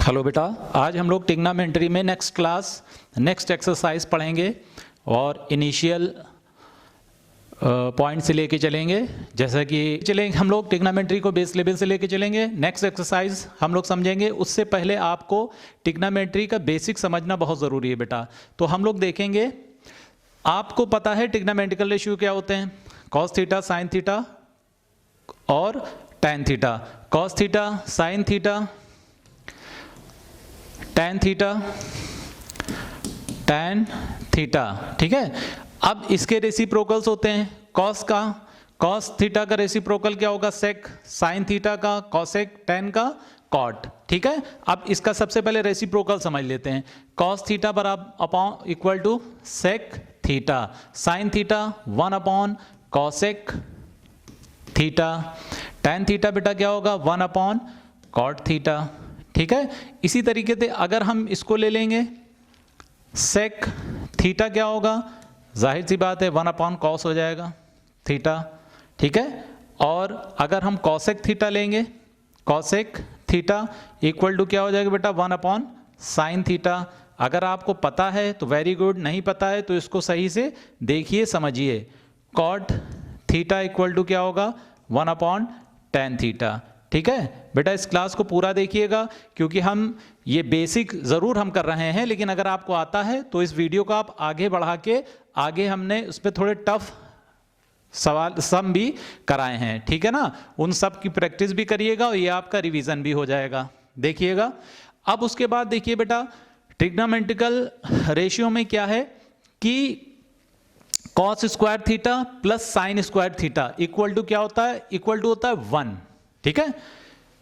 Hello बेटा, आज हम लोग ट्रिग्नोमेट्री में नेक्स्ट एक्सरसाइज पढ़ेंगे और इनिशियल पॉइंट से लेके चलेंगे। जैसा कि हम लोग ट्रिग्नोमेट्री को बेस लेवल से लेके चलेंगे। नेक्स्ट एक्सरसाइज हम लोग समझेंगे, उससे पहले आपको ट्रिग्नोमेट्री का बेसिक समझना बहुत ज़रूरी है बेटा। तो हम लोग देखेंगे, आपको पता है ट्रिग्नोमेट्रिकल रेशियो क्या होते हैं, कॉस थीटा, साइन थीटा और tan theta. Cos theta, sine theta, tan theta, tan theta, ठीक है। अब इसके रेसिप्रोकल्स होते हैं। कॉस थीटा का रेसिप्रोकल क्या होगा, सेक, साइन थीटा का कॉसेक, टैन का कॉट, ठीक है। अब इसका सबसे पहले रेसिप्रोकल समझ लेते हैं। कॉस थीटा बराबर upon equal to sec theta, sine theta 1 upon cosec theta, tan theta बेटा क्या होगा 1 अपॉन कॉट थीटा, ठीक है। इसी तरीके से अगर हम इसको ले लेंगे, सेक थीटा क्या होगा, जाहिर सी बात है 1 अपॉन कॉस हो जाएगा थीटा, ठीक है। और अगर हम कॉसेक थीटा लेंगे, कॉसेक थीटा इक्वल टू क्या हो जाएगा बेटा 1 अपॉन साइन थीटा। अगर आपको पता है तो वेरी गुड, नहीं पता है तो इसको सही से देखिए, समझिए। कॉट थीटा इक्वल टू क्या होगा 1 अपॉन टैन थीटा, ठीक है बेटा। इस क्लास को पूरा देखिएगा, क्योंकि हम ये बेसिक ज़रूर हम कर रहे हैं, लेकिन अगर आपको आता है तो इस वीडियो को आप आगे बढ़ा के आगे हमने उस पर थोड़े टफ सवाल सम भी कराए हैं, ठीक है ना। उन सब की प्रैक्टिस भी करिएगा और ये आपका रिवीजन भी हो जाएगा, देखिएगा। अब उसके बाद देखिए बेटा, ट्रिग्नोमेट्रिकल रेशियो में क्या है कि cos square theta plus sine square theta equal to क्या होता है, इक्वल टू होता है 1, ठीक है।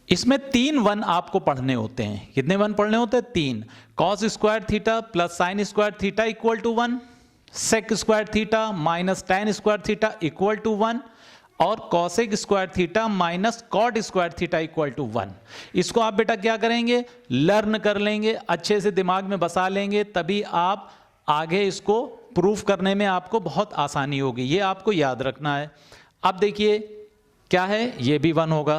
इसमें 3 1 आपको पढ़ने होते हैं। कितने 1 पढ़ने होते हैं, 3। Cos square theta plus sine square theta equal to 1, sec square theta minus tan square theta equal to 1, और cosec square theta minus cot square theta equal to 1। इसको आप बेटा क्या करेंगे, लर्न कर लेंगे, अच्छे से दिमाग में बसा लेंगे, तभी आप आगे इसको प्रूफ करने में आपको बहुत आसानी होगी। ये आपको याद रखना है। अब देखिए क्या है, ये भी 1 होगा,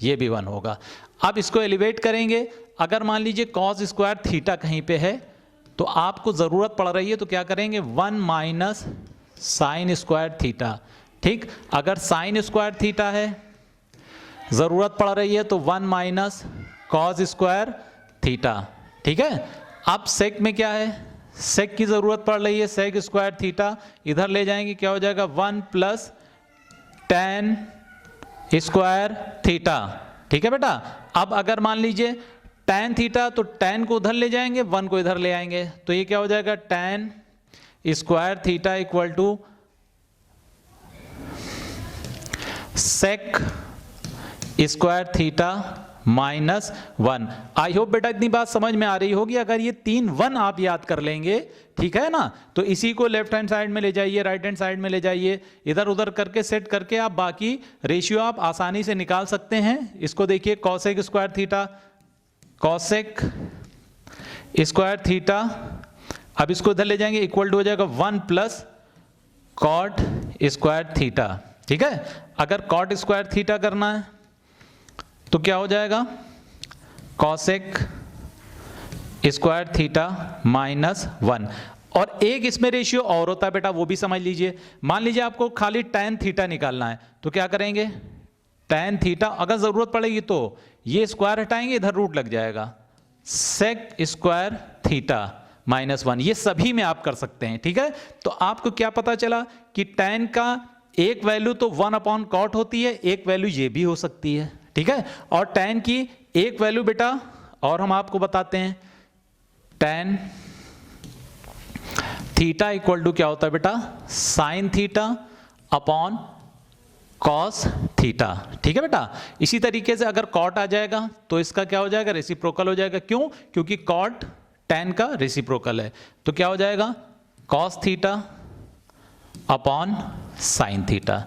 ये भी 1 होगा। अब इसको एलिवेट करेंगे। अगर मान लीजिए कॉस स्क्वायर थीटा कहीं पे है तो आपको ज़रूरत पड़ रही है तो क्या करेंगे, 1 माइनस साइन स्क्वायर थीटा, ठीक। अगर साइन स्क्वायर थीटा है, ज़रूरत पड़ रही है तो 1 माइनस कॉस स्क्वायर थीटा, ठीक है। अब सेक में क्या है, सेक की ज़रूरत पड़ रही है, सेक स्क्वायर थीटा इधर ले जाएंगे, क्या हो जाएगा 1 प्लस टैन स्क्वायर थीटा, ठीक है बेटा। अब अगर मान लीजिए टैन थीटा, तो टैन को उधर ले जाएंगे, 1 को इधर ले आएंगे, तो ये क्या हो जाएगा tan square theta equal to sec square theta minus 1। I hope बेटा इतनी बात समझ में आ रही होगी। अगर ये 3 1 आप याद कर लेंगे, ठीक है ना, तो इसी को लेफ्ट हैंड साइड में ले जाइए, राइट हैंड साइड में ले जाइए, इधर उधर करके सेट करके आप बाकी रेशियो आप आसानी से निकाल सकते हैं। इसको देखिए, cosec square theta, cosec square theta, अब इसको इधर ले जाएंगे, इक्वल टू हो जाएगा 1 प्लस कॉट स्क्वायर थीटा, ठीक है। अगर कॉट स्क्वायर थीटा करना है तो क्या हो जाएगा, कॉसेक स्क्वायर थीटा माइनस 1। और एक इसमें रेशियो और होता है बेटा, वो भी समझ लीजिए। मान लीजिए आपको खाली टैन थीटा निकालना है तो क्या करेंगे, टैन थीटा अगर जरूरत पड़ेगी तो ये स्क्वायर हटाएंगे, इधर रूट लग जाएगा, सेक स्क्वायर थीटा माइनस 1। ये सभी में आप कर सकते हैं, ठीक है। तो आपको क्या पता चला कि टैन का एक वैल्यू तो 1 अपॉन कॉट होती है, एक वैल्यू ये भी हो सकती है, ठीक है। और टैन की एक वैल्यू बेटा और हम आपको बताते हैं, टैन थीटा इक्वल टू क्या होता है बेटा, sine theta upon cos theta, ठीक है बेटा। इसी तरीके से अगर कॉट आ जाएगा तो इसका क्या हो जाएगा, रेसिप्रोकल हो जाएगा। क्यों, क्योंकि कॉट टैन का रेसिप्रोकल है, तो क्या हो जाएगा cos theta upon sine theta.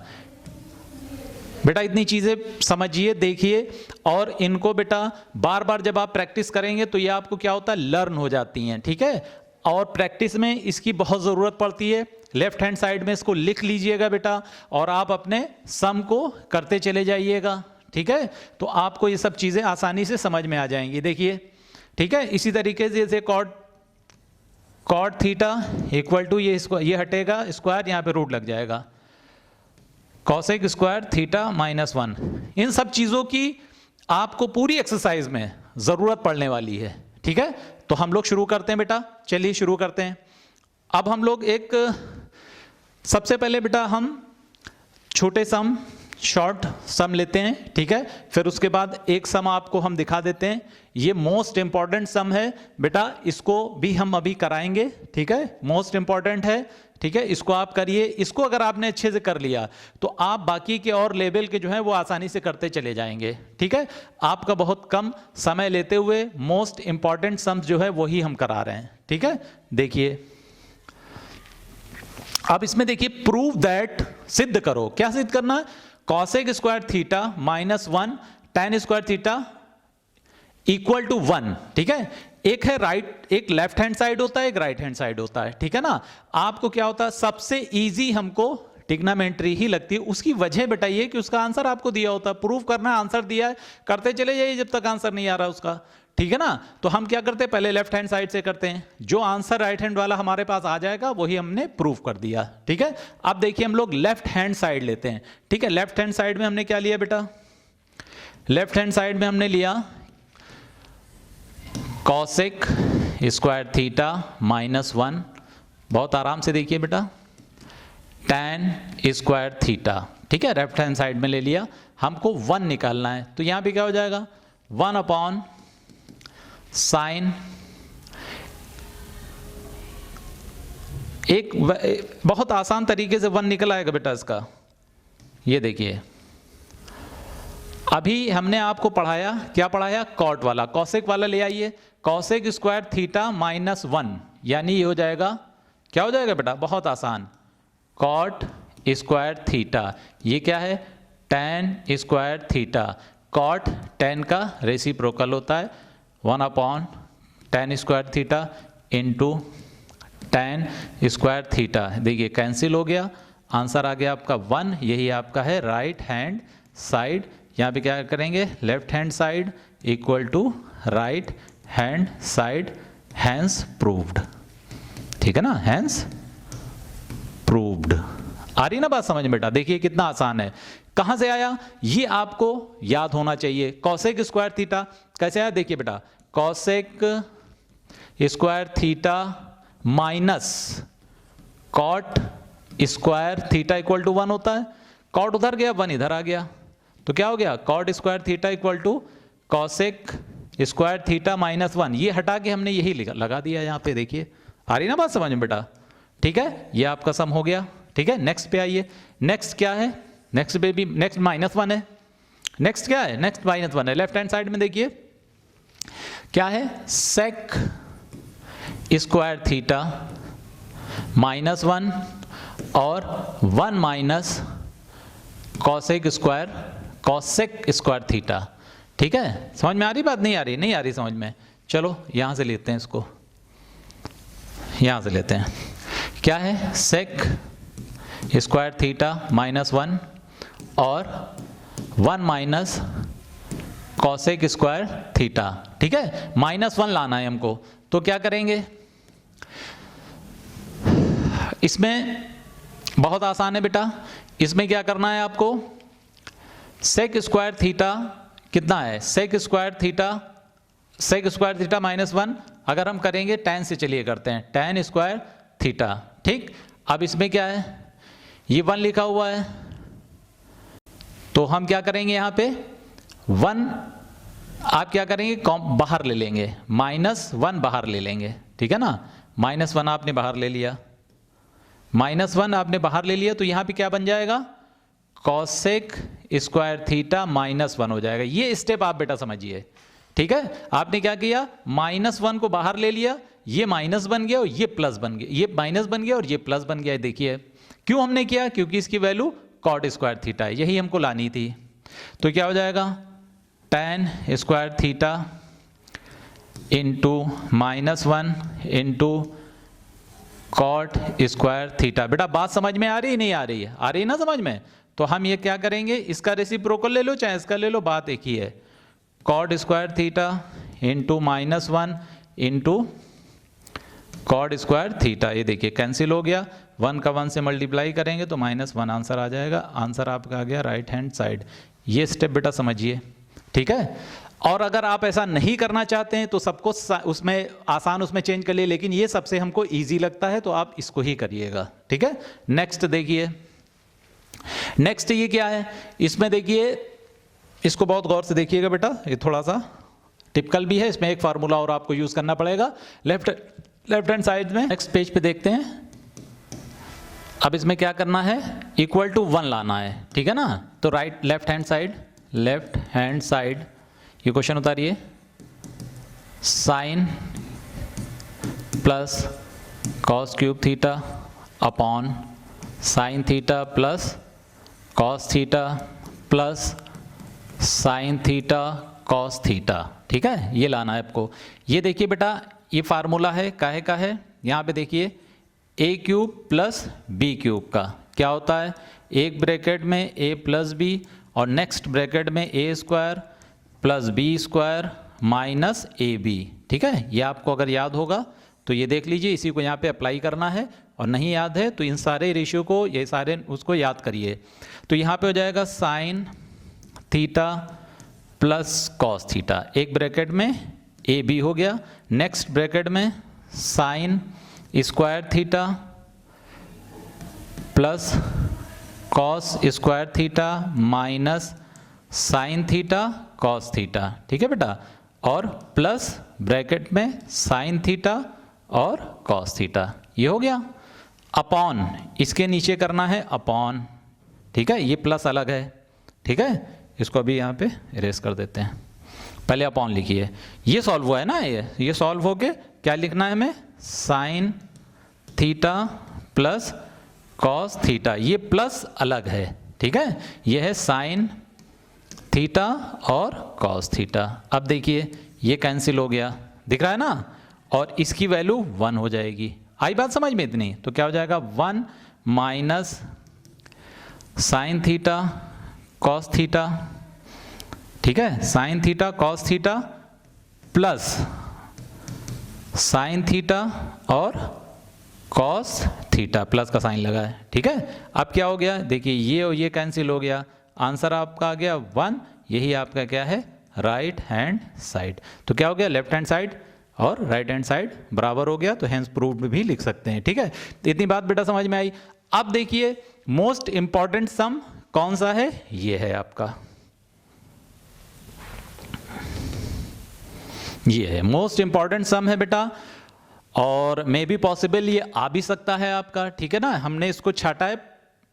बेटा इतनी चीजें समझिए, देखिए, और इनको बेटा बार बार जब आप प्रैक्टिस करेंगे तो ये आपको क्या होता है, लर्न हो जाती हैं, ठीक है। और प्रैक्टिस में इसकी बहुत ज़रूरत पड़ती है। लेफ्ट हैंड साइड में इसको लिख लीजिएगा बेटा, और आप अपने सम को करते चले जाइएगा, ठीक है। तो आपको ये सब चीज़ें आसानी से समझ में आ जाएंगी। देखिए ठीक है। इसी तरीके से जैसे कॉट थीटा इक्वल टू ये हटेगा स्क्वायर, यहाँ पे रूट लग जाएगा, कॉसेक स्क्वायर थीटा माइनस 1। इन सब चीज़ों की आपको पूरी एक्सरसाइज में ज़रूरत पड़ने वाली है, ठीक है। तो हम लोग शुरू करते हैं बेटा, चलिए शुरू करते हैं। अब हम लोग सबसे पहले बेटा हम छोटे सम, शॉर्ट सम लेते हैं, ठीक है। फिर उसके बाद एक सम आपको हम दिखा देते हैं, ये मोस्ट इंपॉर्टेंट सम है बेटा, इसको भी हम अभी कराएंगे, ठीक है। मोस्ट इंपॉर्टेंट है, ठीक है। इसको आप करिए, इसको अगर आपने अच्छे से कर लिया तो आप बाकी के और लेवल के जो है वो आसानी से करते चले जाएंगे, ठीक है। आपका बहुत कम समय लेते हुए मोस्ट इंपॉर्टेंट सम्स जो है वही हम करा रहे हैं, ठीक है। देखिए अब इसमें देखिए, प्रूव दैट, सिद्ध करो, क्या सिद्ध करना है, cosec square theta minus 1 tan square theta equal to 1, ठीक है। एक है एक लेफ्ट हैंड साइड होता है, एक राइट हैंड साइड होता है, ठीक है ना। आपको क्या होता है, सबसे इजी हमको ट्रिग्नोमेट्री ही लगती है। उसकी वजह बताइए कि उसका आंसर आपको दिया होता है, प्रूव करना, आंसर दिया है, करते चले जाइए जब तक आंसर नहीं आ रहा उसका, ठीक है ना। तो हम क्या करते हैं, पहले लेफ्ट हैंड साइड से करते हैं, जो आंसर राइट हैंड वाला हमारे पास आ जाएगा वही हमने प्रूव कर दिया, ठीक है। अब देखिए हम लोग लेफ्ट हैंड साइड लेते हैं, ठीक है। लेफ्ट हैंड साइड में हमने क्या लिया बेटा, लेफ्ट हैंड साइड में हमने लिया कॉसेक स्क्वायर थीटा माइनस 1, बहुत आराम से देखिए बेटा, tan स्क्वायर थीटा, ठीक है। लेफ्ट हैंड साइड में ले लिया, हमको 1 निकालना है, तो यहां पे क्या हो जाएगा, 1 अपॉन साइन, एक बहुत आसान तरीके से 1 निकल आएगा बेटा इसका। ये देखिए अभी हमने आपको पढ़ाया, क्या पढ़ाया, कॉट वाला, कॉसेक वाला ले आइए, कॉसेक स्क्वायर थीटा माइनस 1, यानी ये हो जाएगा, क्या हो जाएगा बेटा, बहुत आसान, कॉट स्क्वायर थीटा, ये क्या है, tan square theta, cot tan का रेसिप्रोकल होता है, 1 upon tan square theta into tan square theta. देखिए कैंसिल हो गया, आंसर आ गया आपका 1, यही आपका है राइट हैंड साइड। यहाँ पे क्या करेंगे, left hand side equal to right hand side, hence proved, ठीक है ना, हैंस प्रूव्ड। आ रही ना बात समझ में बेटा, देखिए कितना आसान है, कहां से आया, ये आपको याद होना चाहिए। कॉसेक स्क्वायर थीटा कैसे आया, देखिए बेटा, cosec square theta minus cot square theta equal to 1 होता है, कॉट उधर गया, 1 इधर आ गया, तो क्या हो गया, cot square theta equal to cosec square theta minus 1, ये हटा के हमने यही लगा दिया यहाँ पे, देखिए आ रही ना बात समझ में बेटा, ठीक है। ये आपका सम हो गया, ठीक है। नेक्स्ट पे आइए, नेक्स्ट क्या है, नेक्स्ट पे भी नेक्स्ट माइनस 1 है, नेक्स्ट क्या है, नेक्स्ट माइनस 1 है। लेफ्ट हैंड साइड में देखिए क्या है, सेक स्क्वायर थीटा माइनस 1 और 1 माइनस कॉसेक स्क्वायर थीटा, ठीक है। समझ में आ रही बात, नहीं आ रही, नहीं आ रही समझ में, चलो यहां से लेते हैं इसको, यहां से लेते हैं, क्या है, सेक स्क्वायर थीटा माइनस 1 और 1 माइनस कॉसेक स्क्वायर थीटा, ठीक है। माइनस 1 लाना है हमको, तो क्या करेंगे, इसमें बहुत आसान है बेटा, इसमें क्या करना है आपको, सेक स्क्वायर थीटा कितना है, सेक स्क्वायर थीटा माइनस 1, अगर हम करेंगे tan से, चलिए करते हैं, tan स्क्वायर थीटा, ठीक। अब इसमें क्या है, ये 1 लिखा हुआ है, तो हम क्या करेंगे, यहाँ पे 1 आप क्या करेंगे, बाहर ले लेंगे, -1 बाहर ले लेंगे, ठीक है ना। -1 आपने बाहर ले लिया, -1 आपने बाहर ले लिया, तो यहां पे क्या बन जाएगा, कॉसेक स्क्वायर थीटा -1 हो जाएगा। ये स्टेप आप बेटा समझिए, ठीक है। आपने क्या किया, -1 को बाहर ले लिया, ये माइनस बन गया और ये प्लस बन गया, ये माइनस बन गया और ये प्लस बन गया। देखिए क्यों हमने किया, क्योंकि इसकी वैल्यू कॉट स्क्वायर थीटा है, यही हमको लानी थी। तो क्या हो जाएगा, tan square theta into -1 into cot square theta. बेटा बात समझ में आ रही नहीं आ रही है, आ रही ना समझ में। तो हम ये क्या करेंगे, इसका रेसिप्रोकल ले लो चाहे इसका ले लो, बात एक ही है। Cot square theta into -1 into cot square theta. ये देखिए कैंसिल हो गया, 1 का 1 से मल्टीप्लाई करेंगे तो -1 आंसर आ जाएगा। आंसर आपका आ गया राइट हैंड साइड। ये स्टेप बेटा समझिए, ठीक है। और अगर आप ऐसा नहीं करना चाहते हैं तो सबको उसमें आसान उसमें चेंज कर लिए, लेकिन ये सबसे हमको इजी लगता है तो आप इसको ही करिएगा, ठीक है। नेक्स्ट देखिए, नेक्स्ट ये क्या है, इसमें देखिए, इसको बहुत गौर से देखिएगा बेटा, ये थोड़ा सा टिपिकल भी है, इसमें एक फार्मूला और आपको यूज करना पड़ेगा लेफ्ट हैंड साइड में। नेक्स्ट पेज पे देखते हैं। अब इसमें क्या करना है, इक्वल टू 1 लाना है, ठीक है ना। तो लेफ्ट हैंड साइड ये क्वेश्चन उतारिए, sine plus cos cube theta upon sine theta plus cos theta plus sine theta cos theta, ठीक है। ये लाना है आपको। ये देखिए बेटा, ये फार्मूला है, काहे का है, यहाँ पे देखिए A cube plus B cube का क्या होता है, एक ब्रैकेट में ए प्लस बी और नेक्स्ट ब्रैकेट में A square plus B square minus A B, ठीक है। ये आपको अगर याद होगा तो ये देख लीजिए, इसी को यहाँ पे अप्लाई करना है, और नहीं याद है तो इन सारे रेशियो को, ये सारे उसको याद करिए। तो यहाँ पे हो जाएगा sign theta plus cos theta, एक ब्रैकेट में ए बी हो गया, नेक्स्ट ब्रैकेट में sign square theta plus cos square theta minus sine theta cos theta, ठीक है बेटा, और प्लस ब्रैकेट में साइन थीटा और कॉस थीटा। ये हो गया। अपॉन इसके नीचे करना है अपॉन, ठीक है, ये प्लस अलग है, ठीक है। इसको अभी यहाँ पे इरेज कर देते हैं, पहले अपॉन लिखिए। ये सॉल्व हुआ है ना, ये सॉल्व हो के क्या लिखना है हमें, sign theta plus cos theta, ये प्लस अलग है, ठीक है। ये है साइन थीटा और कॉस थीटा। अब देखिए ये कैंसिल हो गया, दिख रहा है ना, और इसकी वैल्यू 1 हो जाएगी। आई बात समझ में इतनी, तो क्या हो जाएगा 1 minus sine theta cos theta, ठीक है, sign theta cos theta plus sine theta और कॉस थीटा, प्लस का साइन लगा है, ठीक है। अब क्या हो गया, देखिए ये और ये कैंसिल हो गया, आंसर आपका आ गया 1। यही आपका क्या है, राइट हैंड साइड। तो क्या हो गया, लेफ्ट हैंड साइड और राइट हैंड साइड बराबर हो गया, तो हेंस प्रूव्ड भी लिख सकते हैं, ठीक है। तो इतनी बात बेटा समझ में आई। अब देखिए मोस्ट इंपॉर्टेंट सम कौन सा है, ये है आपका, ये है मोस्ट इंपॉर्टेंट सम है बेटा, और मे बी पॉसिबल ये आ भी सकता है आपका, ठीक है ना। हमने इसको छाटा है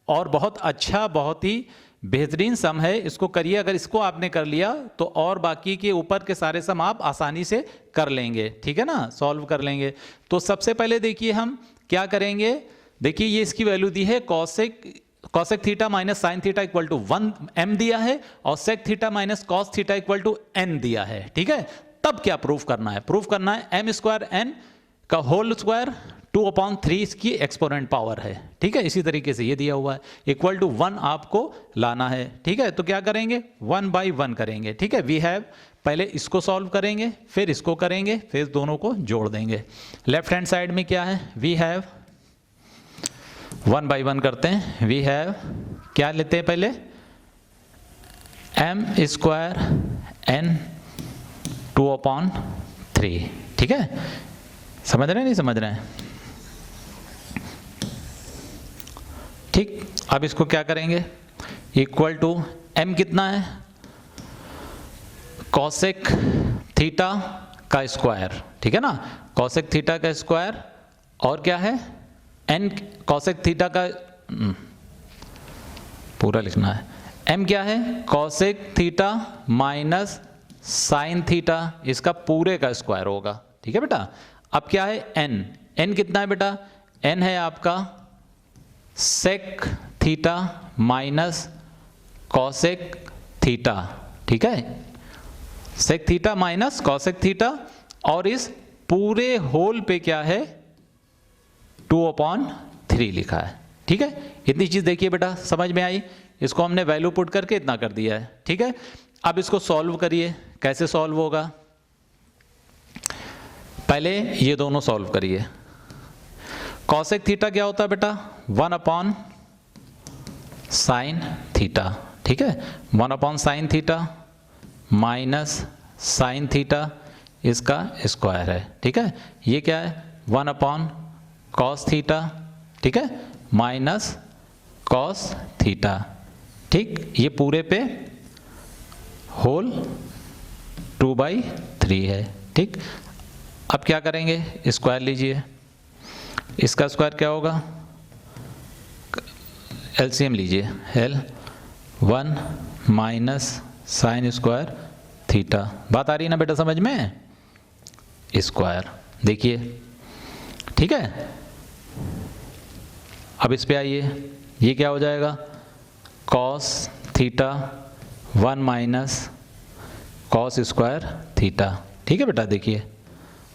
और बहुत अच्छा, बहुत ही बेहतरीन सम है, इसको करिए। अगर इसको आपने कर लिया तो और बाकी के ऊपर के सारे सम आप आसानी से कर लेंगे, ठीक है ना, सॉल्व कर लेंगे। तो सबसे पहले देखिए हम क्या करेंगे, देखिए ये इसकी वैल्यू दी है, cosec theta minus sine theta equal to 1 m दिया है, और sec theta minus cos theta equal to n दिया है, ठीक है। तब क्या प्रूफ करना है, प्रूफ करना है m स्क्वायर n का होल स्क्वायर 2/3 इसकी एक्सपोनेंट पावर है, ठीक है। इसी तरीके से ये दिया हुआ है, इक्वल टू 1 आपको लाना है, ठीक है। तो क्या करेंगे, 1 by 1 करेंगे, ठीक है। वी हैव, पहले इसको सॉल्व करेंगे, फिर इसको करेंगे, फिर दोनों को जोड़ देंगे। लेफ्ट हैंड साइड में क्या है, वी हैव 1 by 1 करते हैं, वी हैव क्या लेते हैं पहले, m स्क्वायर n 2/3, ठीक है। समझ रहे हैं, नहीं समझ रहे हैं, ठीक। अब इसको क्या करेंगे, इक्वल टू m कितना है, कॉसेक थीटा का स्क्वायर, ठीक है ना, कॉसेक थीटा का स्क्वायर, और क्या है n कॉसेक थीटा का, पूरा लिखना है, m क्या है, cosec theta minus sine theta, इसका पूरे का स्क्वायर होगा, ठीक है बेटा। अब क्या है n कितना है बेटा, n है आपका sec theta minus cosec theta, ठीक है, sec theta minus cosec theta, और इस पूरे होल पे क्या है 2/3 लिखा है, ठीक है। इतनी चीज देखिए बेटा समझ में आई, इसको हमने वैल्यू पुट करके इतना कर दिया है, ठीक है। अब इसको सॉल्व करिए, कैसे सॉल्व होगा, पहले ये दोनों सॉल्व करिए। कॉसेक थीटा क्या होता है बेटा? 1 अपॉन साइन थीटा, ठीक है, 1 upon sine theta minus sine theta इसका स्क्वायर है, ठीक है। ये क्या है? 1 अपॉन कॉस थीटा, ठीक है, माइनस कॉस थीटा, ठीक। ये पूरे पे होल 2/3 है, ठीक। अब क्या करेंगे? स्क्वायर लीजिए, इसका स्क्वायर क्या होगा? एलसीएम लीजिए, L 1 minus sign square theta. बात आ रही है ना बेटा समझ में? स्क्वायर, देखिए, ठीक है। अब इस पे आइए, ये क्या हो जाएगा? Cos theta 1 minus cos square theta, ठीक है बेटा, देखिए।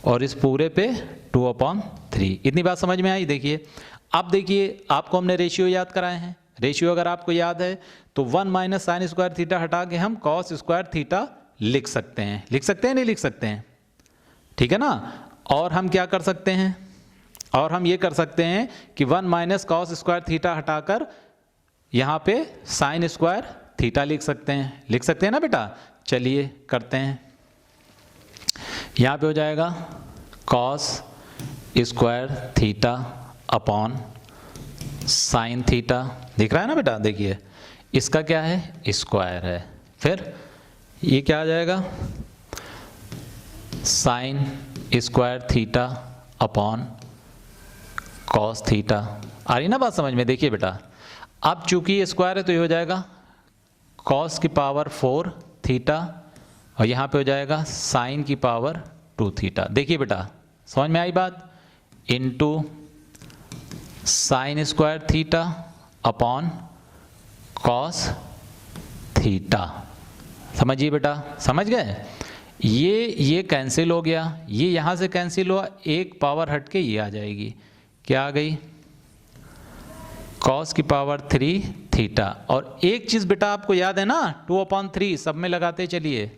और इस पूरे पे 2/3। इतनी बात समझ में आई? देखिए, अब देखिए आपको हमने रेशियो याद कराए हैं। रेशियो अगर आपको याद है तो 1 माइनस साइन स्क्वायर थीटा हटा के हम कॉस स्क्वायर थीटा लिख सकते हैं। लिख सकते हैं, नहीं लिख सकते हैं? ठीक है ना। और हम क्या कर सकते हैं? और हम ये कर सकते हैं कि 1 माइनस कॉस स्क्वायर थीटा हटाकर यहाँ पे साइन स्क्वायर थीटा लिख सकते हैं। लिख सकते हैं ना बेटा? चलिए करते हैं। यहाँ पे हो जाएगा cos square theta upon sine theta. दिख रहा है ना बेटा? देखिए, इसका क्या है? स्क्वायर है। फिर ये क्या आ जाएगा? Sine square theta upon cos theta. आ रही ना बात समझ में? देखिए बेटा, अब चूंकि ये स्क्वायर है तो ये हो जाएगा कॉस की पावर 4 थीटा और यहाँ पे हो जाएगा साइन की पावर 2 थीटा। देखिए बेटा, समझ में आई बात? Into sine square theta upon cos theta. समझिए बेटा, समझ गए? ये कैंसिल हो गया, ये यहाँ से कैंसिल हुआ, एक पावर हट के ये आ जाएगी। क्या आ गई? कॉस की पावर 3 थीटा। और एक चीज बेटा आपको याद है ना, 2/3 सब में लगाते चलिए।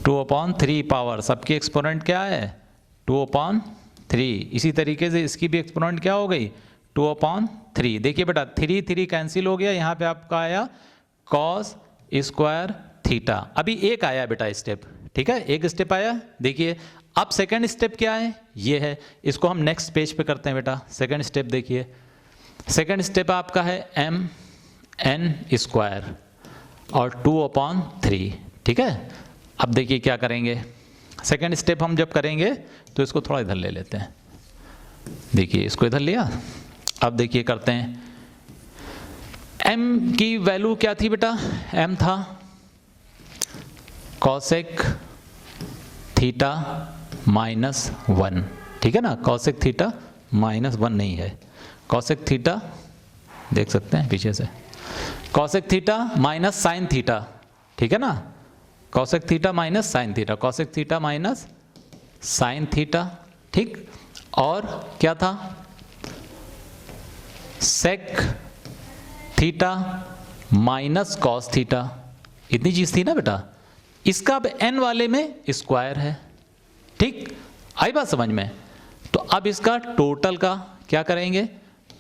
2/3 पावर, सबकी एक्सपोनेंट क्या है? 2/3। इसी तरीके से इसकी भी एक्सपोनेंट क्या हो गई? 2/3। देखिए बेटा, 3 कैंसिल हो गया, यहाँ पे आपका आया कॉस स्क्वायर थीटा। अभी एक आया बेटा स्टेप, ठीक है, एक स्टेप आया। देखिए अब सेकंड स्टेप क्या है? ये है, इसको हम नेक्स्ट पेज पे करते हैं बेटा। सेकंड स्टेप देखिए, सेकंड स्टेप आपका है mn स्क्वायर और 2/3, ठीक है। अब देखिए क्या करेंगे, सेकंड स्टेप हम जब करेंगे तो इसको थोड़ा इधर ले लेते हैं। देखिए इसको इधर लिया। अब देखिए करते हैं, m की वैल्यू क्या थी बेटा? m था कॉसेक थीटा -1, ठीक है ना। कॉसेक थीटा -1 नहीं है, कॉसेक थीटा देख सकते हैं पीछे से, cosec theta minus sine theta, ठीक है ना। Cosec theta minus sine theta, cosec theta minus sine theta, ठीक। और क्या था? Sec theta minus cos theta, इतनी चीज थी ना बेटा। इसका अब n वाले में स्क्वायर है, ठीक। आई बात समझ में? तो अब इसका टोटल का क्या करेंगे?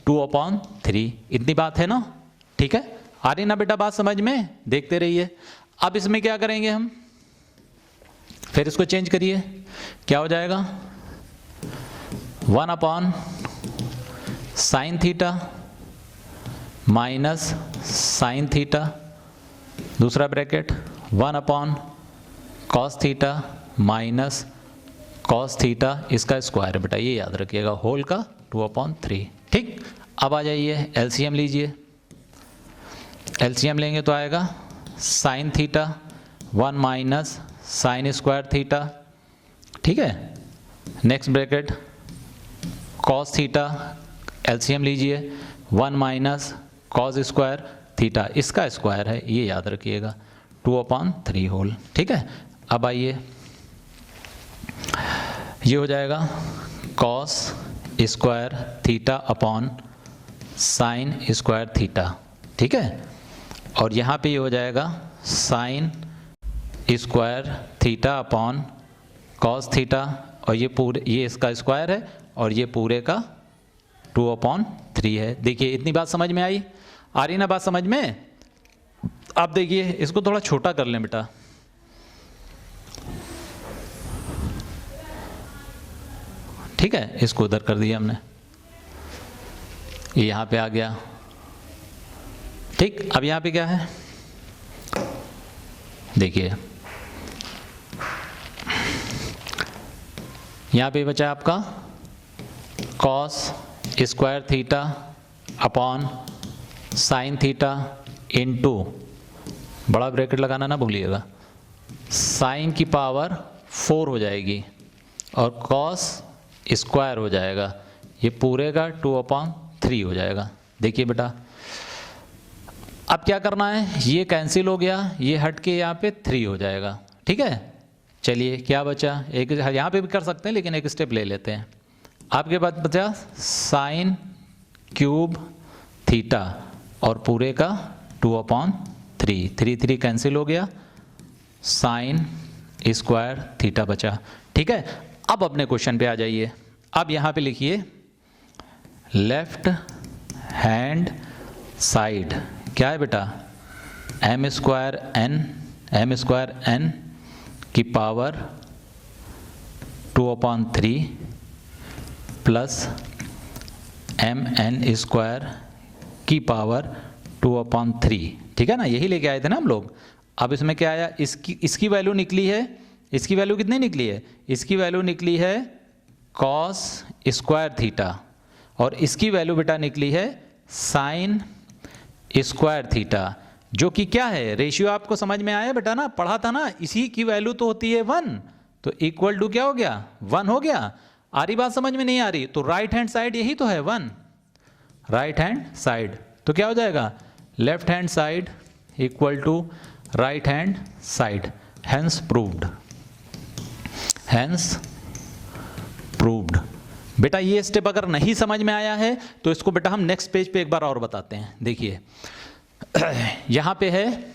2/3। इतनी बात है ना, ठीक है। आ रही ना बेटा बात समझ में? देखते रहिए। अब इसमें क्या करेंगे हम? फिर इसको चेंज करिए, क्या हो जाएगा? 1/sin theta minus sine theta, दूसरा bracket 1/cos theta minus cos theta, इसका स्क्वायर बेटा, ये याद रखिएगा, होल का 2/3, ठीक। अब आ जाइए एलसीएम लीजिए। एलसीएम लेंगे तो आएगा sign theta 1 minus sign square theta, ठीक है। Next bracket cos theta, LCM लीजिए, 1 माइनस कॉस स्क्वायर थीटा, इसका स्क्वायर है, ये याद रखिएगा, 2/3 होल, ठीक है। अब आइए, ये हो जाएगा cos square theta upon sign square theta, ठीक है। और यहाँ पे ये हो जाएगा sine square theta upon cos theta, और ये इसका स्क्वायर है और ये पूरे का 2/3 है। देखिए इतनी बात समझ में आई, आ रही ना बात समझ में? अब देखिए इसको थोड़ा छोटा कर लें बेटा, ठीक है, इसको उधर कर दिया हमने, ये यहाँ पे आ गया, ठीक। अब यहाँ पे क्या है, देखिए यहाँ पे बचा आपका cos square theta upon sine theta into, बड़ा ब्रैकेट लगाना ना भूलिएगा, साइन की पावर 4 हो जाएगी और कॉस स्क्वायर हो जाएगा, ये पूरे का 2/3 हो जाएगा। देखिए बेटा अब क्या करना है, ये कैंसिल हो गया, ये हट के यहाँ पे 3 हो जाएगा, ठीक है। चलिए क्या बचा, एक यहाँ पे भी कर सकते हैं लेकिन एक स्टेप ले लेते हैं। आपके पास बचा साइन क्यूब थीटा और पूरे का 2/3, 3 कैंसिल हो गया, साइन स्क्वायर थीटा बचा, ठीक है। अब अपने क्वेश्चन पे आ जाइए। अब यहाँ पे लिखिए लेफ्ट हैंड साइड क्या है बेटा, m स्क्वायर n की पावर 2/3 प्लस mn स्क्वायर की पावर 2/3, ठीक है ना, यही लेके आए थे ना हम लोग। अब इसमें क्या आया, इसकी वैल्यू निकली है, इसकी वैल्यू कितनी निकली है, इसकी वैल्यू निकली है कॉस स्क्वायर थीटा और इसकी वैल्यू बेटा निकली है साइन स्क्वायर थीटा, जो कि क्या है, रेशियो आपको समझ में आया बेटा ना, पढ़ा था ना, इसी की वैल्यू तो होती है 1, तो इक्वल टू क्या हो गया, 1 हो गया। आ रही बात समझ में, नहीं आ रही तो राइट हैंड साइड यही तो है 1, राइट हैंड साइड, तो क्या हो जाएगा left hand side equal to right hand side, hence proved, hence proved. बेटा ये स्टेप अगर नहीं समझ में आया है तो इसको बेटा हम नेक्स्ट पेज पे एक बार और बताते हैं। देखिए यहाँ पे है,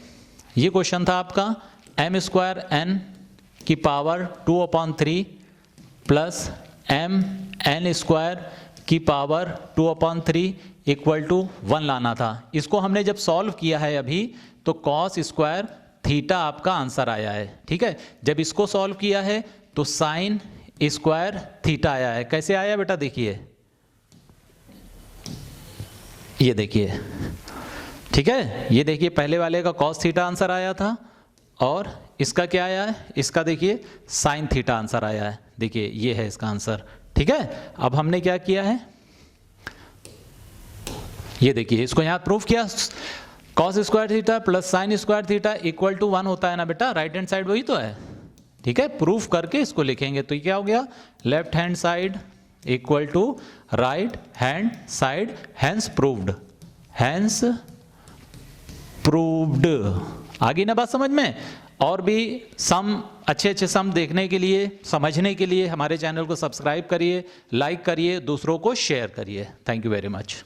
ये क्वेश्चन था आपका m स्क्वायर n की पावर 2/3 प्लस mn स्क्वायर की पावर 2/3 इक्वल टू 1 लाना था। इसको हमने जब सॉल्व किया है अभी तो कॉस स्क्वायर थीटा आपका आंसर आया है, ठीक है। जब इसको सॉल्व किया है तो साइन स्क्वायर थीटा आया है। कैसे आया बेटा, देखिए ये देखिए, ठीक है, ये देखिए पहले वाले का कॉस थीटा आंसर आया था और इसका क्या आया है, इसका देखिए साइन थीटा आंसर आया है, देखिए ये है इसका आंसर, ठीक है। अब हमने क्या किया है, ये देखिए इसको यहां प्रूफ किया, cos square theta plus sine square theta equal to 1 होता है ना बेटा, राइट हैंड साइड वही तो है, ठीक है। प्रूफ करके इसको लिखेंगे तो ये क्या हो गया, left hand side equal to right hand side, hence proved, hence proved. आगे ना बात समझ में? और भी सम, अच्छे अच्छे सम देखने के लिए, समझने के लिए हमारे चैनल को सब्सक्राइब करिए, लाइक करिए, दूसरों को शेयर करिए। Thank you very much.